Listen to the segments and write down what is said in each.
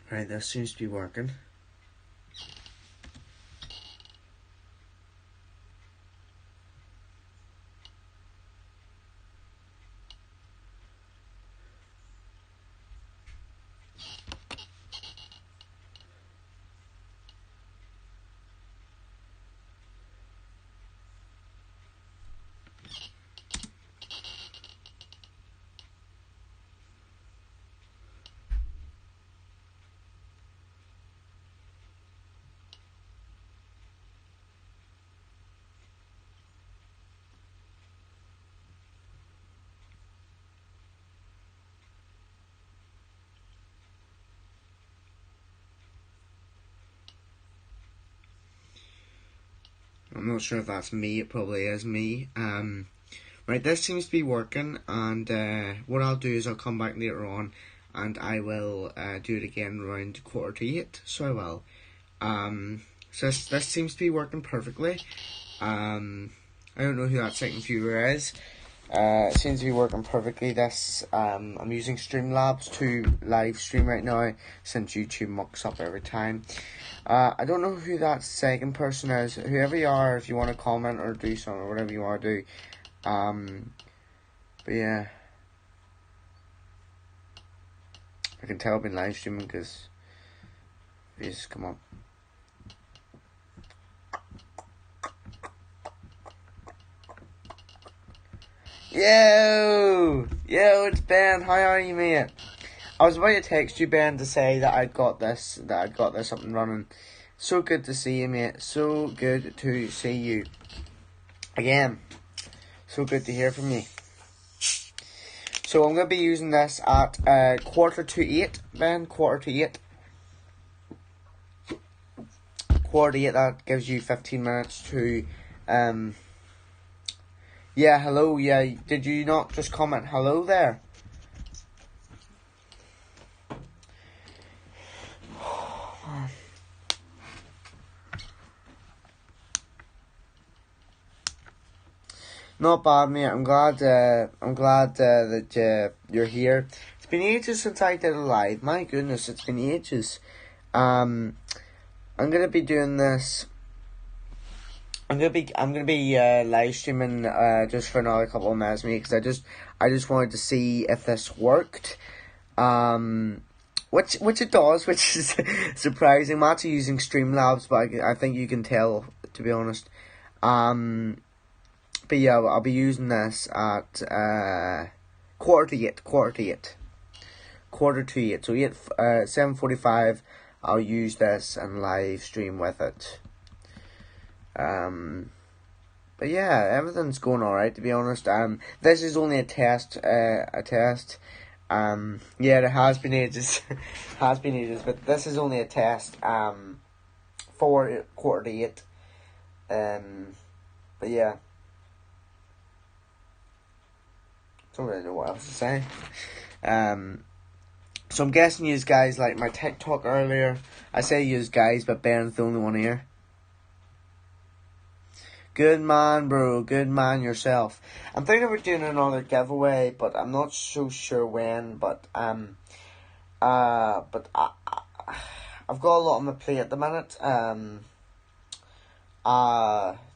Right, this seems to be working. I'm not sure if that's me, it probably is me. Right, this seems to be working, and what I'll do is I'll come back later on and I will do it again around 7:45, so I will. So this seems to be working perfectly. I don't know who that second viewer is. It seems to be working perfectly. I'm using Streamlabs to live stream right now since YouTube mucks up every time. I don't know who that second person is. Whoever you are, if you want to comment or do something or whatever you want to do. But yeah. I can tell I've been live streaming because views come up. Yo, it's Ben. How are you, mate? I was about to text you, Ben, to say that I'd got this up and running. So good to see you, mate. So good to see you again. So good to hear from you. So I'm going to be using this at 7:45, Ben. 7:45. 7:45. That gives you 15 minutes to Yeah, hello, yeah, did you not just comment hello there? Not bad, mate. I'm glad that you're here. It's been ages since I did a live. My goodness, it's been ages. I'm gonna be doing this. I'm gonna be live streaming just for another couple of minutes, mate, because I just wanted to see if this worked. Which it does, which is surprising. I'm actually using Streamlabs, but I think you can tell, to be honest. But yeah, I'll be using this at 7:45. So 7:45, I'll use this and live stream with it. But yeah, everything's going alright, to be honest. This is only a test. Yeah, it has been ages, but this is only a test. For 7:45. But yeah. Don't really know what else to say. So I'm guessing you guys like my TikTok earlier. I say you guys, but Ben's the only one here. Good man, bro. Good man yourself. I'm thinking about doing another giveaway, but I'm not so sure when. But I've got a lot on my plate at the minute.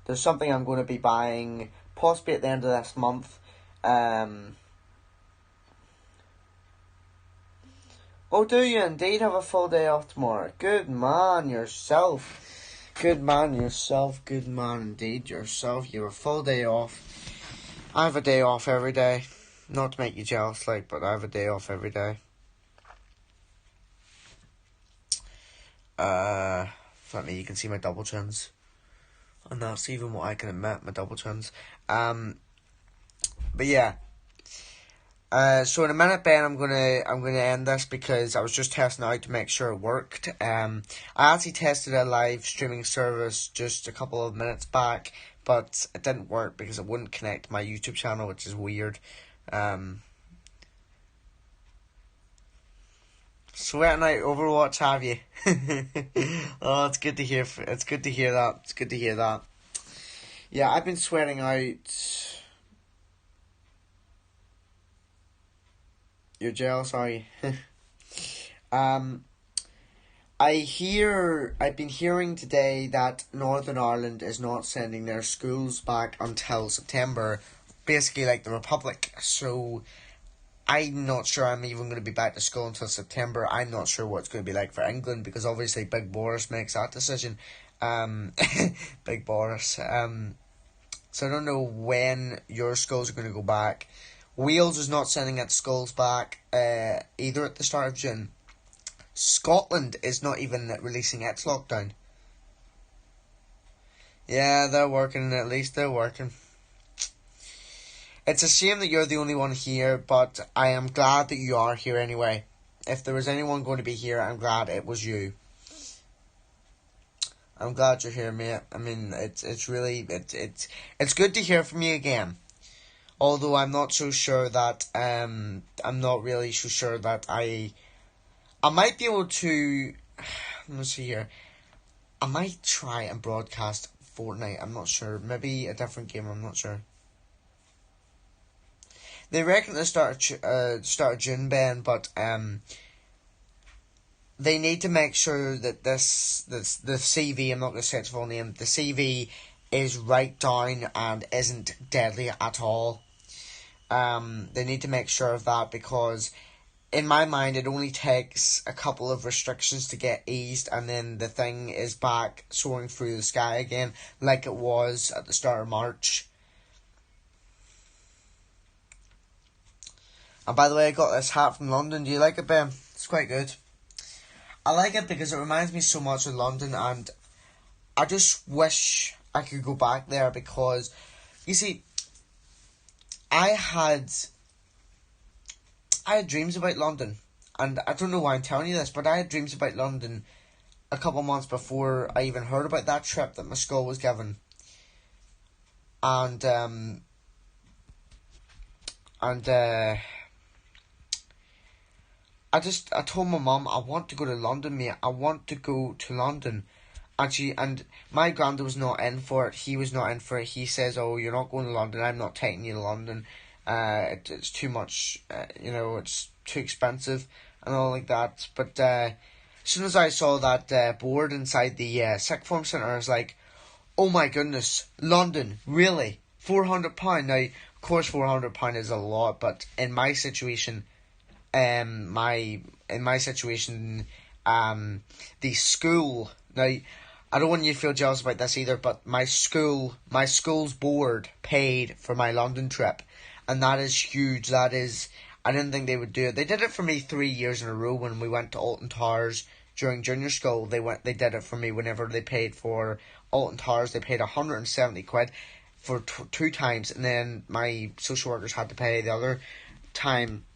There's something I'm going to be buying possibly at the end of this month. Oh, do you indeed have a full day off tomorrow? Good man yourself. Good man yourself. Good man indeed yourself. You have a full day off. I have a day off every day. Not to make you jealous, but I have a day off every day. Funny, you can see my double chins. And that's even what I can admit, my double chins. But yeah. So in a minute, Ben, I'm gonna end this because I was just testing it out to make sure it worked. I actually tested a live streaming service just a couple of minutes back, but it didn't work because it wouldn't connect to my YouTube channel, which is weird. Sweating out Overwatch, have you? Oh, it's good to hear. It's good to hear that. It's good to hear that. Yeah, I've been sweating out. You're jealous, are you? I've been hearing today that Northern Ireland is not sending their schools back until September, basically like the Republic. So I'm not sure I'm even going to be back to school until September. I'm not sure what it's going to be like for England, because obviously Big Boris makes that decision. Big Boris. So I don't know when your schools are going to go back. Wales is not sending its schools back either at the start of June. Scotland is not even releasing its lockdown. Yeah, they're working. At least they're working. It's a shame that you're the only one here, but I am glad that you are here anyway. If there was anyone going to be here, I'm glad it was you. I'm glad you're here, mate. I mean, it's really it's good to hear from you again. Although I'm not so sure that I'm not really so sure that I might be able to. Let me see here. I might try and broadcast Fortnite. I'm not sure. Maybe a different game. I'm not sure. They reckon the start of June, Ben, but they need to make sure that the CV. I'm not going to say its full name. The CV is right down and isn't deadly at all. They need to make sure of that, because in my mind it only takes a couple of restrictions to get eased, and then the thing is back soaring through the sky again like it was at the start of March. And by the way, I got this hat from London. Do you like it, Ben? It's quite good. I like it because it reminds me so much of London, and I just wish I could go back there, because you see, I had dreams about London, and I don't know why I'm telling you this, but I had dreams about London a couple months before I even heard about that trip that my school was given. And I told my mum, I want to go to London, mate. I want to go to London. And my granddad was not in for it. He was not in for it. He says, "Oh, you're not going to London. I'm not taking you to London. It's too much. It's too expensive and all like that." But as soon as I saw that board inside the sixth form centre, I was like, "Oh my goodness, London, really? £400?" Now, of course, £400 is a lot, but in my situation, the school. Now, I don't want you to feel jealous about this either, but my school's board paid for my London trip, and that is huge. I didn't think they would do it. They did it for me 3 years in a row when we went to Alton Towers during junior school. They did it for me whenever they paid for Alton Towers. They paid £170 for 2 times, and then my social workers had to pay the other time.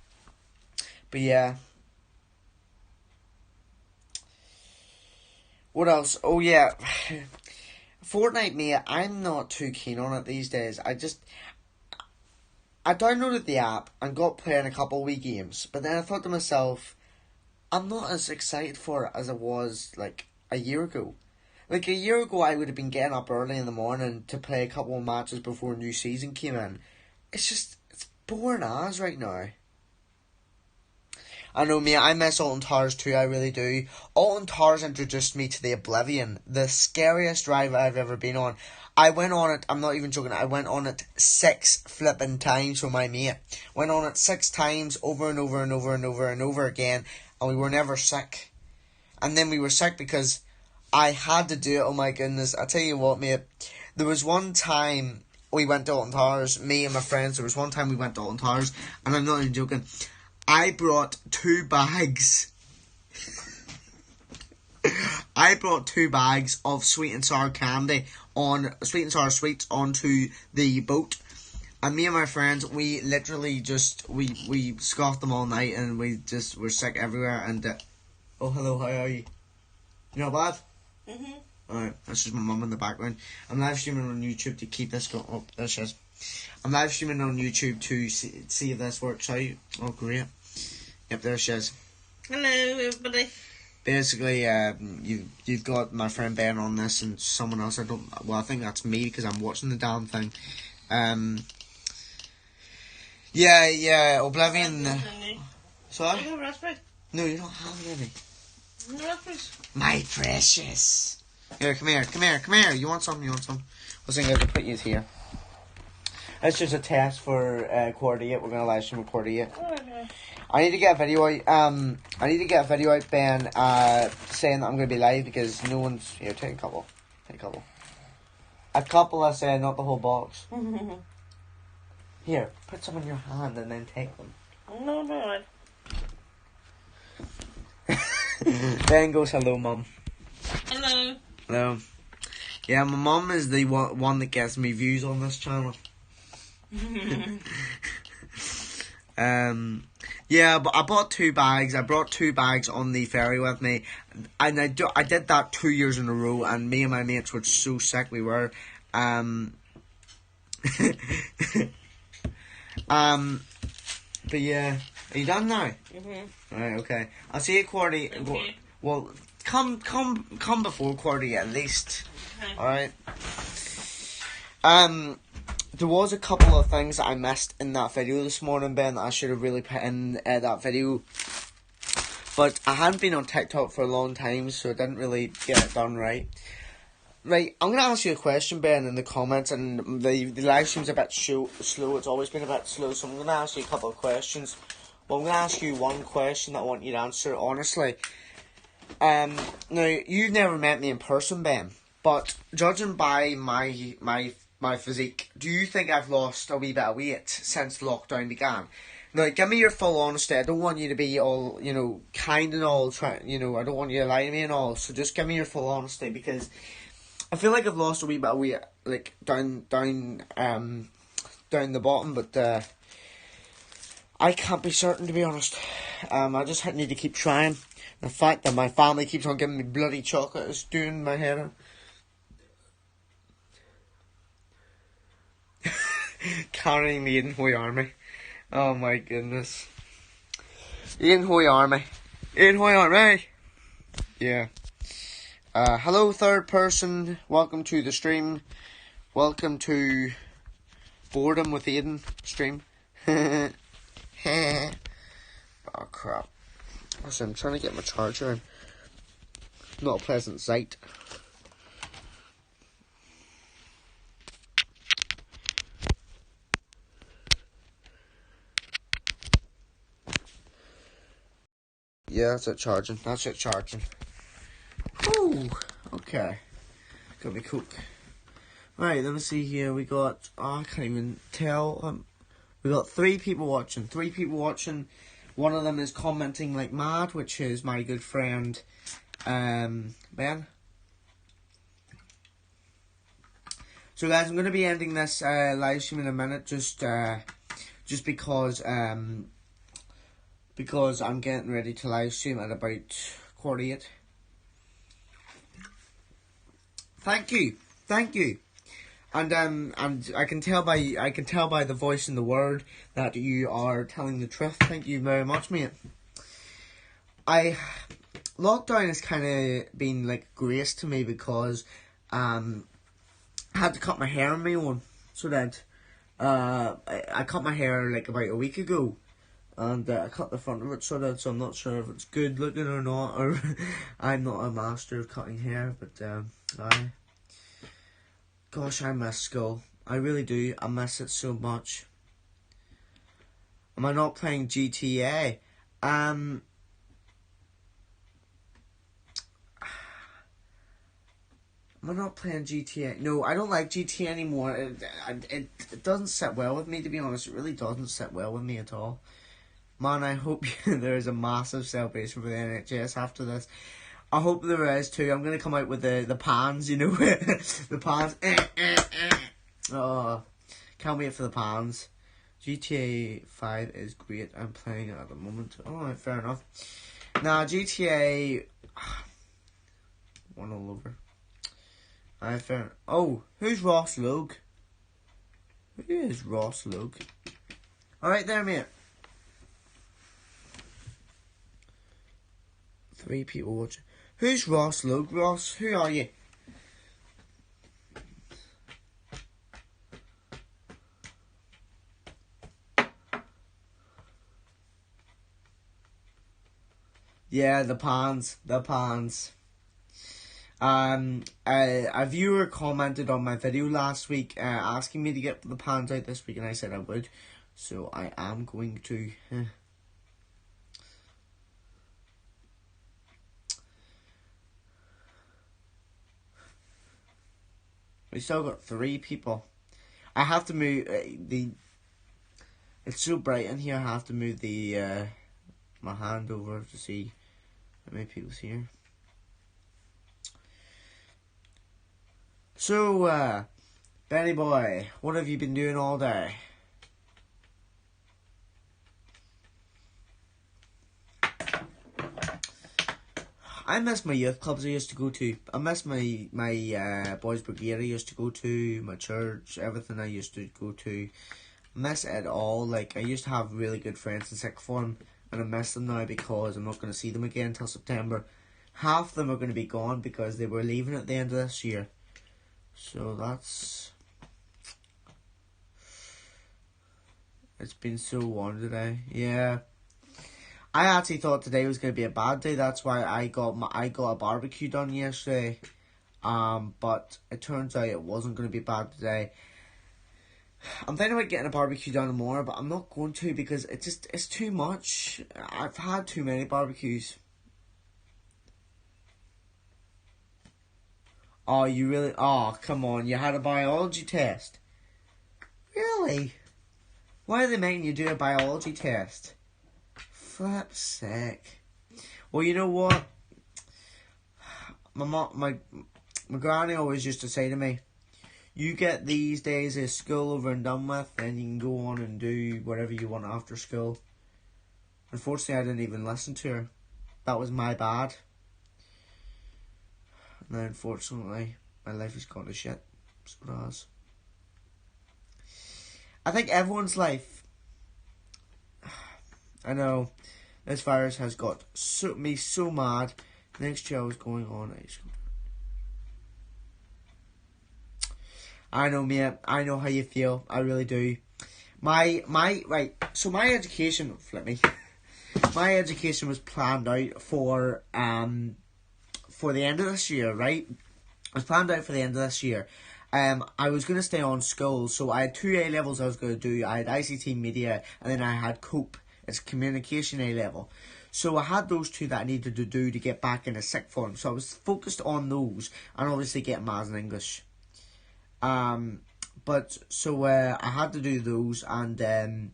But yeah. What else? Oh yeah, Fortnite, mate. I'm not too keen on it these days. I downloaded the app and got playing a couple wee games, but then I thought to myself, I'm not as excited for it as I was like a year ago. Like a year ago, I would have been getting up early in the morning to play a couple of matches before new season came in. It's boring as right now. I know, mate, I miss Alton Towers too, I really do. Alton Towers introduced me to the Oblivion, the scariest ride I've ever been on. I went on it, I'm not even joking, I went on it 6 flipping times with my mate. Went on it 6 times, over and over and over and over and over again, and we were never sick. And then we were sick because I had to do it, oh my goodness. I tell you what, mate, there was one time we went to Alton Towers, me and my friends, there was one time we went to Alton Towers, and I'm not even joking, I brought 2 bags. I brought 2 bags of sweet and sour candy sweet and sour sweets onto the boat, and me and my friends, we literally just we scoffed them all night, and we just were sick everywhere. And oh, hello, how are you? You not bad? Alright, that's just my mum in the background. I'm live streaming on YouTube to keep this going. Oh, there she is. I'm live streaming on YouTube to see if this works out. Oh, great. Yep, there she is. Hello, everybody. Basically, you've got my friend Ben on this and someone else. I think that's me because I'm watching the damn thing. Yeah, Oblivion. Sorry? I have raspberry. No, you don't have any. No, please. My precious. Here, come here, come here, come here. You want some? You want some? I was thinking I could put you here. It's just a test for quarter 8. We're gonna live stream quarter 8. Okay. I need to get a video out. I need to get a video out, Ben. Saying that I'm gonna be live because no one's here. Take a couple. Take a couple. A couple, I say, not the whole box. Here, put some in your hand and then take them. No, no. Ben goes, hello, Mum. Hello. Hello. Yeah, my mum is the one that gets me views on this channel. Yeah, but I bought 2 bags. I brought 2 bags on the ferry with me, and I did that 2 years in a row. And me and my mates were so sick. We were, but yeah, are you done now? Right, okay. I'll see you at quarter. Okay. Well, come before quarter at least. Okay. All right. There was a couple of things that I missed in that video this morning, Ben, that I should have really put in that video. But I hadn't been on TikTok for a long time, so I didn't really get it done right. Right, I'm going to ask you a question, Ben, in the comments, and the live stream's a bit slow. It's always been a bit slow, so I'm going to ask you a couple of questions. Well, I'm going to ask you one question that I want you to answer honestly. Now, you've never met me in person, Ben, but judging by my physique, do you think I've lost a wee bit of weight since lockdown began? Now, give me your full honesty. I don't want you to be all, kind and all, I don't want you to lie to me and all, so just give me your full honesty, because I feel like I've lost a wee bit of weight, like, down the bottom, but, I can't be certain, to be honest. I just need to keep trying. The fact that my family keeps on giving me bloody chocolate is doing my head in. Carrying the Aiden army. Oh my goodness. Aiden army. Aiden army. Yeah. Hello, third person. Welcome to the stream. Welcome to Boredom with Aiden stream. Oh crap. Listen, I'm trying to get my charger in. Not a pleasant sight. Yeah, that's it charging. That's it charging. Whew. Okay. Got me cook. Right, let me see here. We got, I can't even tell. We got 3 people watching. 3 people watching. One of them is commenting like mad, which is my good friend, Ben. So guys, I'm going to be ending this live stream in a minute, just because I'm getting ready to live stream at about 8:15. Thank you. And I can tell by the voice and the word that you are telling the truth. Thank you very much, mate. Lockdown has kind of been like grace to me, because I had to cut my hair on my own. So that I cut my hair like about a week ago, and I cut the front of it so I'm not sure if it's good looking or not, or I'm not a master of cutting hair, but gosh, I miss school. I really do. I miss it so much. Am I not playing GTA? Am I not playing GTA? No, I don't like GTA anymore. It doesn't sit well with me, to be honest. It really doesn't sit well with me at all. Man, I hope there is a massive celebration for the NHS after this. I hope there is too. I'm going to come out with the pans, the pans. Oh, can't wait for the pans. GTA 5 is great. I'm playing it at the moment. Alright, fair enough. Nah, GTA... one all over. Alright, fair. Oh, who's Ross Logue? Who is Ross Logue? Alright there, mate. 3 people watching. Who's Ross Logue? Ross, who are you? Yeah, the pans. A viewer commented on my video last week asking me to get the pans out this week, and I said I would. So I am going to. We still got 3 people. I have to move It's so bright in here. I have to move my hand over to see how many people's here. So, Benny boy, what have you been doing all day? I miss my youth clubs I used to go to. I miss my boys brigade I used to go to, my church, everything I used to go to. I miss it all. Like, I used to have really good friends in sixth form, and I miss them now because I'm not going to see them again until September. Half of them are going to be gone because they were leaving at the end of this year. So that's... It's been so warm today. Yeah. I actually thought today was going to be a bad day. That's why I got a barbecue done yesterday. But it turns out it wasn't going to be bad today. I'm thinking about getting a barbecue done tomorrow, but I'm not going to because it's too much. I've had too many barbecues. Oh, you really? Oh, come on. You had a biology test. Really? Why are they making you do a biology test? Flip's sake. Well, you know what? My granny always used to say to me, you get these days of school over and done with, then you can go on and do whatever you want after school. Unfortunately, I didn't even listen to her. That was my bad. Now, unfortunately, my life has gone to shit. So it has. I think everyone's life... I know, this virus has got me so mad. Next year I was going on... I know, mate. I know how you feel. I really do. So my education... Flip me. My education was planned out for the end of this year, right? It was planned out for the end of this year. I was going to stay on school, so I had 2 A-levels I was going to do. I had ICT Media, and then I had COPE. It's Communication A-level. So I had those 2 that I needed to do to get back into sixth form. So I was focused on those, and obviously getting Maths and English. I had to do those, and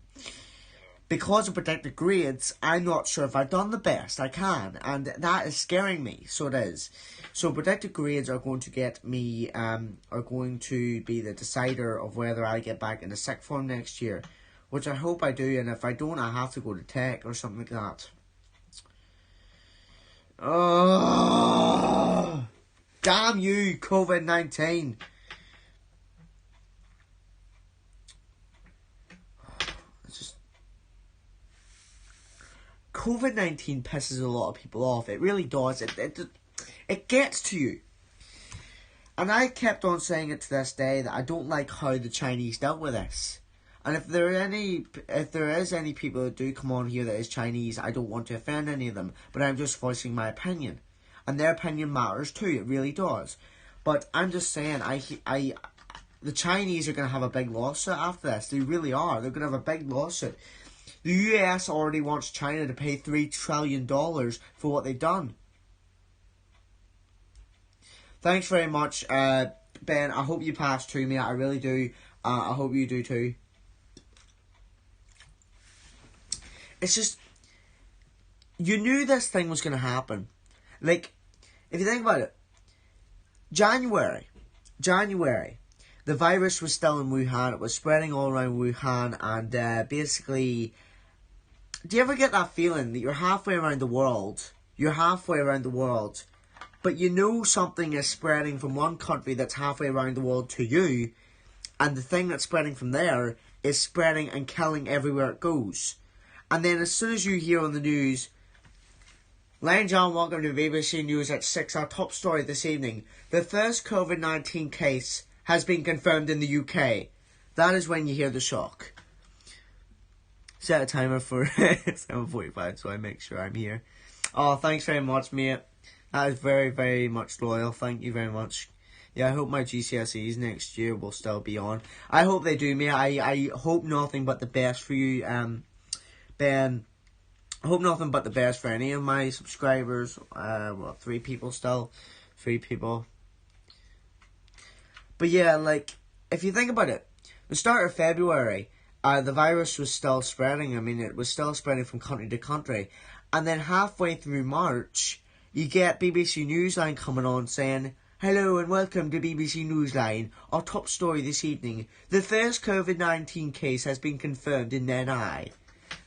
because of predicted grades, I'm not sure if I've done the best I can, and that is scaring me. So it is. So predicted grades are going to get me, are going to be the decider of whether I get back into sixth form next year, which I hope I do, and if I don't, I have to go to tech or something like that. Oh, damn you, COVID-19. COVID-19 pisses a lot of people off. It really does. It gets to you. And I kept on saying it to this day that I don't like how the Chinese dealt with this. And if there is any people that do come on here that is Chinese, I don't want to offend any of them. But I'm just voicing my opinion. And their opinion matters too. It really does. But I'm just saying, the Chinese are going to have a big lawsuit after this. They really are. They're going to have a big lawsuit. The US already wants China to pay $3 trillion for what they've done. Thanks very much, Ben. I hope you pass to me. I really do. I hope you do too. It's just... You knew this thing was going to happen. Like, if you think about it, January, the virus was still in Wuhan. It was spreading all around Wuhan, and basically... Do you ever get that feeling that you're halfway around the world, but you know something is spreading from one country that's halfway around the world to you, and the thing that's spreading from there is spreading and killing everywhere it goes. And then as soon as you hear on the news, Lion John, welcome to BBC News at 6, our top story this evening. The first COVID-19 case has been confirmed in the UK. That is when you hear the shock. Set a timer for 7:45 so I make sure I'm here. Oh, thanks very much, mate. That is very, very much loyal. Thank you very much. Yeah, I hope my GCSEs next year will still be on. I hope they do, mate. I hope nothing but the best for you, Ben. I hope nothing but the best for any of my subscribers. Well, 3 people still. 3 people. But yeah, like, if you think about it, the start of February, the virus was still spreading. I mean, it was still spreading from country to country. And then halfway through March, you get BBC Newsline coming on saying, "Hello and welcome to BBC Newsline. Our top story this evening. The first COVID-19 case has been confirmed in NI."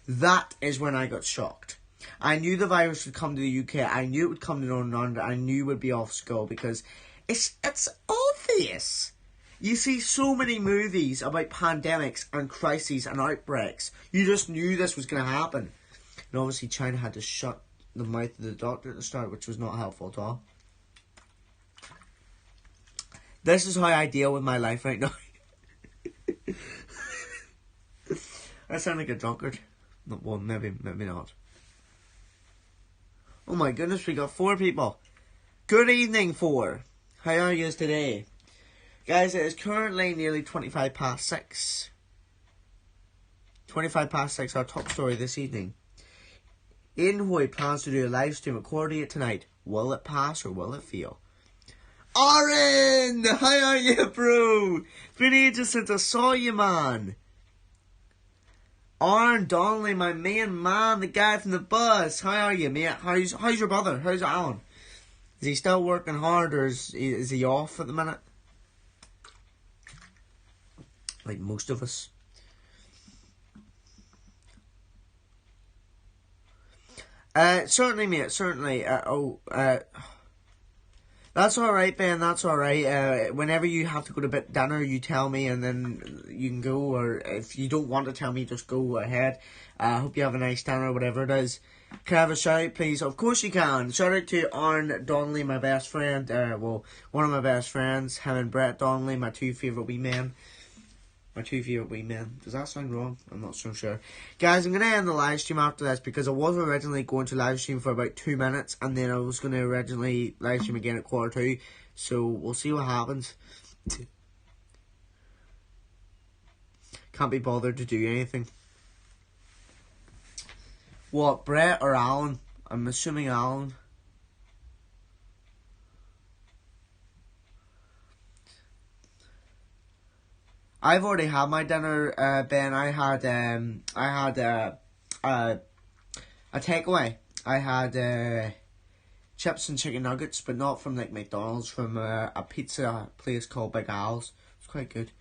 That is when I got shocked. I knew the virus would come to the UK. I knew it would come to Northern Ireland. I knew it would be off school because it's obvious. You see so many movies about pandemics and crises and outbreaks. You just knew this was going to happen. And obviously China had to shut the mouth of the doctor at the start, which was not helpful at all. This is how I deal with my life right now. I sound like a drunkard. Well, maybe not. Oh my goodness, we got 4 people. Good evening, 4. How are you today? Guys, it is currently nearly 25 past 6. 25 past 6, our top story this evening. Aidan Hoy plans to do a live stream at 8:15 tonight. Will it pass or will it fail? Aaron! How are you, bro? It's been ages since I saw you, man. Aaron Donnelly, my main man, the guy from the bus. How are you, mate? How's your brother? How's Alan? Is he still working hard or is he off at the minute? Like most of us. Certainly, mate, certainly. That's alright, Ben, that's alright. Whenever you have to go to dinner, you tell me and then you can go, or if you don't want to tell me, just go ahead. I hope you have a nice dinner, whatever it is. Can I have a shout out, please? Of course you can. Shout out to Aaron Donnelly, my best friend. One of my best friends. Him and Brett Donnelly, my 2 favourite wee men. My 2 favourite wee men. Does that sound wrong? I'm not so sure. Guys, I'm going to end the live stream after this because I was originally going to live stream for about 2 minutes and then I was going to originally live stream again at 2:15. So we'll see what happens. Can't be bothered to do anything. What, Brett or Alan? I'm assuming Alan. I've already had my dinner, Ben. I had a takeaway. I had chips and chicken nuggets, but not from like McDonald's, from a pizza place called Big Al's. It's quite good.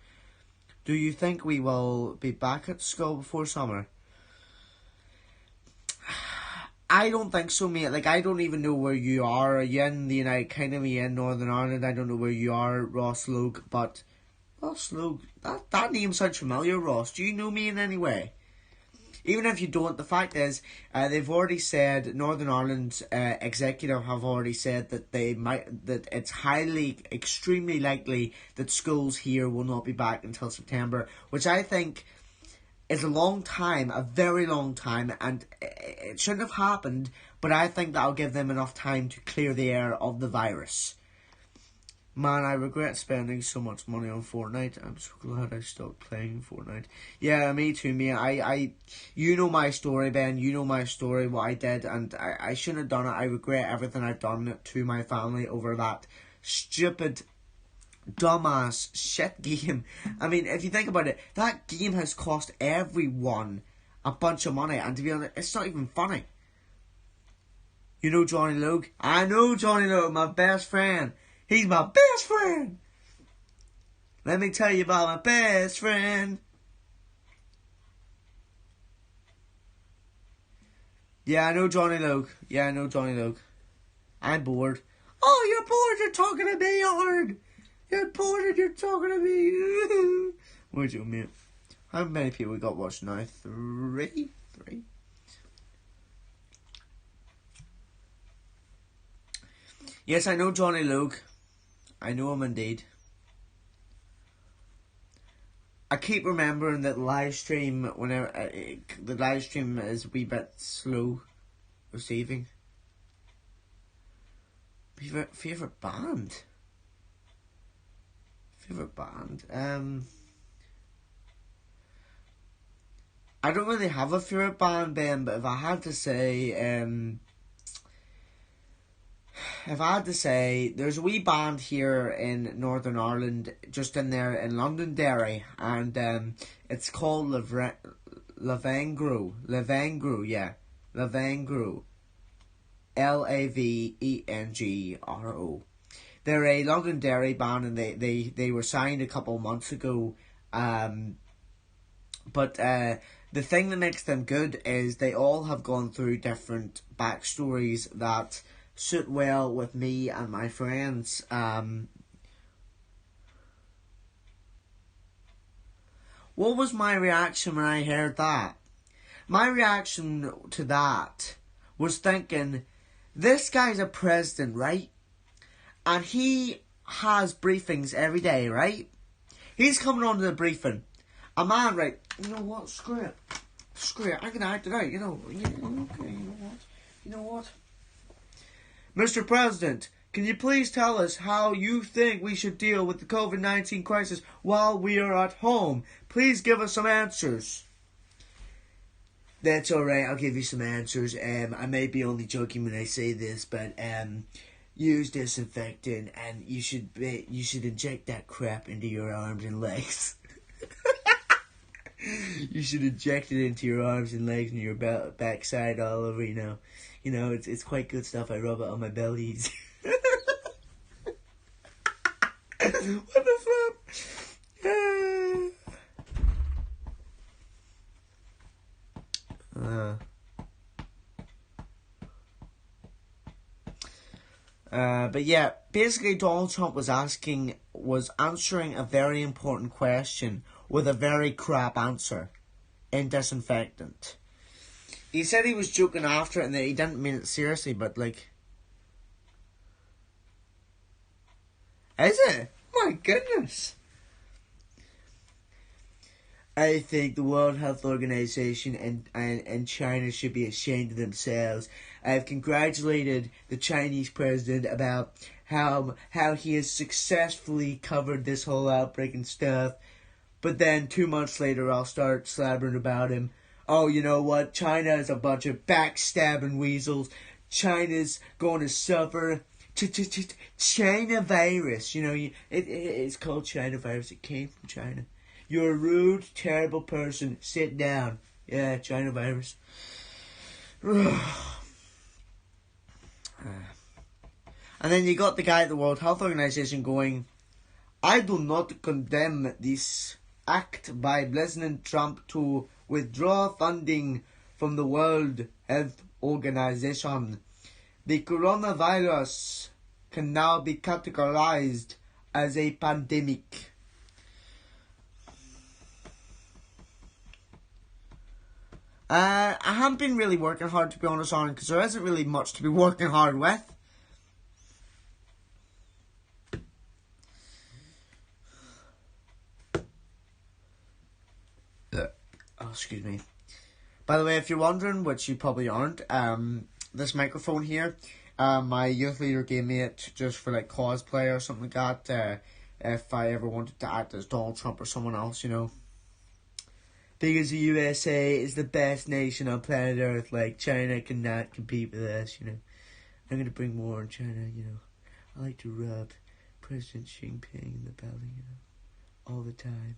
Do you think we will be back at school before summer? I don't think so, mate. Like, I don't even know where you are. Are you in the United Kingdom? Are you in Northern Ireland? I don't know where you are, Ross Logue, but Ross Logue, that name sounds familiar, Ross. Do you know me in any way? Even if you don't, the fact is, they've already said, Northern Ireland's executive have already said that that it's extremely likely that schools here will not be back until September, which I think is a long time, a very long time, and it shouldn't have happened, but I think that'll give them enough time to clear the air of the virus. Man, I regret spending so much money on Fortnite. I'm so glad I stopped playing Fortnite. Yeah, me too, mate. You know my story, Ben. You know my story, what I did, and I shouldn't have done it. I regret everything I've done to my family over that stupid, dumbass shit game. I mean, if you think about it, that game has cost everyone a bunch of money, and to be honest, it's not even funny. You know Johnny Logue? I know Johnny Logue, my best friend. He's my best friend. Let me tell you about my best friend. Yeah, I know Johnny Logue. I'm bored. Oh, you're bored, you're talking to me, Ard. You're bored and you're talking to me. Where'd you, mate? How many people we got watching now? 3? Yes, I know Johnny Logue. I know him indeed. I keep remembering that live stream, whenever the live stream is a wee bit slow receiving. Favorite band. Favorite band. I don't really have a favorite band, Ben, but if I had to say, there's a wee band here in Northern Ireland, just in there in Londonderry, and it's called Lavengro, yeah, Lavengro, Lavengro. They're a Londonderry band, and they were signed a couple months ago, but the thing that makes them good is they all have gone through different backstories that suit well with me and my friends. What was my reaction when I heard that? My reaction to that was thinking, this guy's a president, right? And he has briefings every day, right? He's coming on to the briefing. A man, right, you know what, screw it, I can act it out, okay, you know what, Mr. President, can you please tell us how you think we should deal with the COVID-19 crisis while we are at home? Please give us some answers. That's alright, I'll give you some answers. I may be only joking when I say this, but use disinfectant, and you should inject that crap into your arms and legs. You should inject it into your arms and legs and your backside all over, you know, it's quite good stuff. I rub it on my bellies. What the fuck? But yeah, basically Donald Trump was answering a very important question with a very crap answer in disinfectant. He said he was joking after it and that he didn't mean it seriously, but like... Is it? My goodness. I think the World Health Organization and China should be ashamed of themselves. I've congratulated the Chinese president about how he has successfully covered this whole outbreak and stuff. But then 2 months later, I'll start slabbering about him. Oh, you know what? China is a bunch of backstabbing weasels. China's going to suffer. China virus. You know, it's called China virus. It came from China. You're a rude, terrible person. Sit down. Yeah, China virus. And then you got the guy at the World Health Organization going, I do not condemn this act by President Trump to withdraw funding from the World Health Organization. The coronavirus can now be categorized as a pandemic. I haven't been really working hard, to be honest, on it, because there isn't really much to be working hard with. Oh, excuse me. By the way, if you're wondering, which you probably aren't, this microphone here, my youth leader gave me it just for like cosplay or something like that, if I ever wanted to act as Donald Trump or someone else, you know. Because the USA is the best nation on planet Earth, like China cannot compete with us, you know. I'm going to bring war on China, you know. I like to rub President Xi Jinping in the belly, you know, all the time.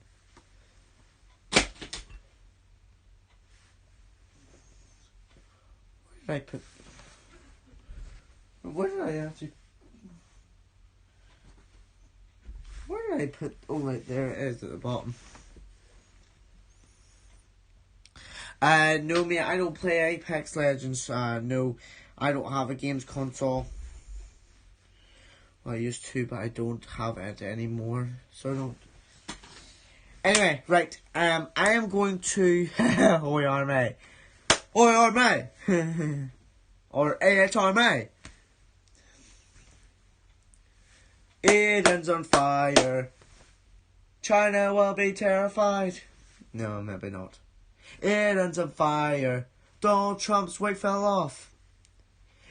Where did I put, oh right, there it is at the bottom. No mate, I don't play Apex Legends, no, I don't have a games console. Well, I used to, but I don't have it anymore, so I don't. Anyway, right, I am going to, Oi Army, Oi Army, or AH Army. Eden's on fire, China will be terrified. No, maybe not. Eden's on fire, Donald Trump's wig fell off.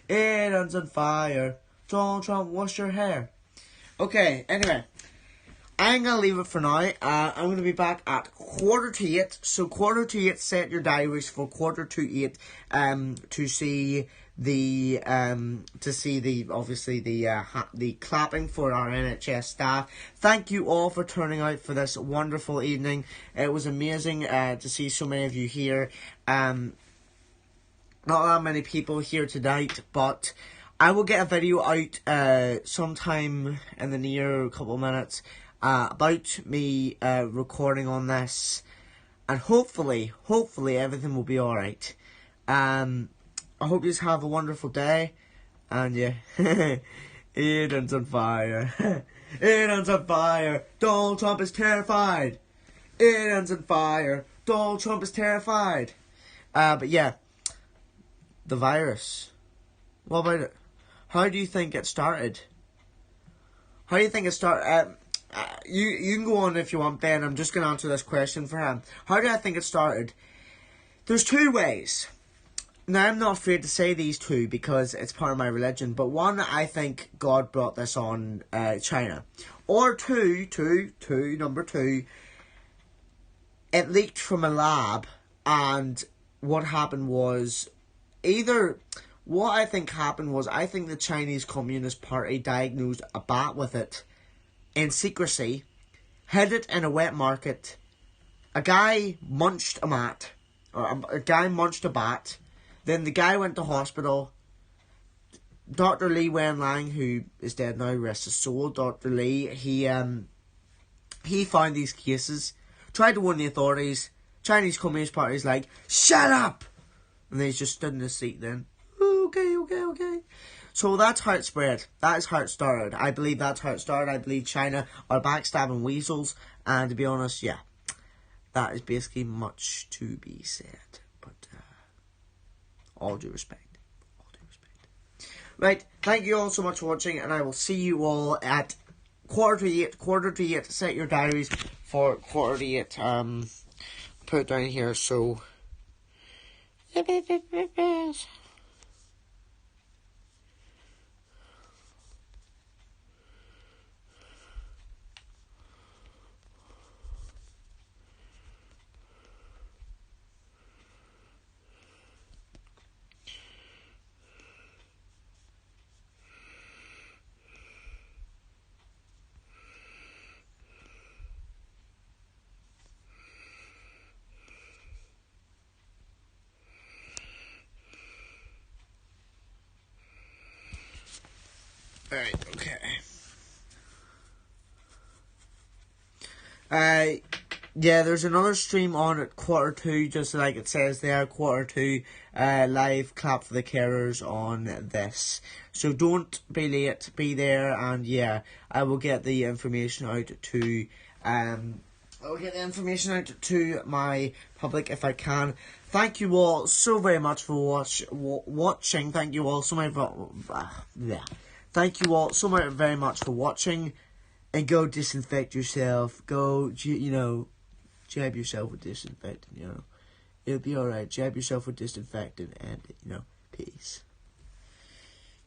Eden's on fire, Donald Trump, wash your hair. Okay, anyway. I'm going to leave it for now. I'm going to be back at 7:45. So 7:45, set your diaries for 7:45 to see the obviously the clapping for our NHS staff. Thank you all for turning out for this wonderful evening. It was amazing to see so many of you here. Not that many people here tonight, but I will get a video out sometime in the near couple of minutes about me recording on this, and hopefully everything will be alright. I hope you have a wonderful day, and yeah, Aiden's on fire. Aiden's on fire. Donald Trump is terrified. Aiden's on fire. Donald Trump is terrified. But yeah, the virus. What about it? How do you think it started? How do you think it started? You can go on if you want, Ben. I'm just going to answer this question for him. How do I think it started? There's two ways. Now, I'm not afraid to say these two because it's part of my religion. But one, I think God brought this on China. Or number two, it leaked from a lab. And what happened was, what I think happened was, I think the Chinese Communist Party diagnosed a bat with it in secrecy, hid it in a wet market. A guy munched a mat, or a guy munched a bat. Then the guy went to hospital. Dr. Li Wenliang, who is dead now, rest his soul. Dr. Li, he found these cases, tried to warn the authorities. Chinese Communist Party's like, shut up! And then he just stood in his seat then. Okay. So that's how it spread. That is how it started. I believe that's how it started. I believe China are backstabbing weasels. And to be honest, yeah, that is basically much to be said. But all due respect. Right, thank you all so much for watching. And I will see you all at 7:45. Set your diaries for 7:45. Put it down here so... Alright, okay. Yeah, there's another stream on at 2:15, just like it says there, 2:15, live clap for the carers on this. So don't be late, be there, and yeah, I will get the information out to, my public if I can. Thank you all so very much for watching. Thank you all so much Thank you all so very much for watching, and go disinfect yourself. Go, jab yourself with disinfectant, It'll be alright. Jab yourself with disinfectant, and, peace.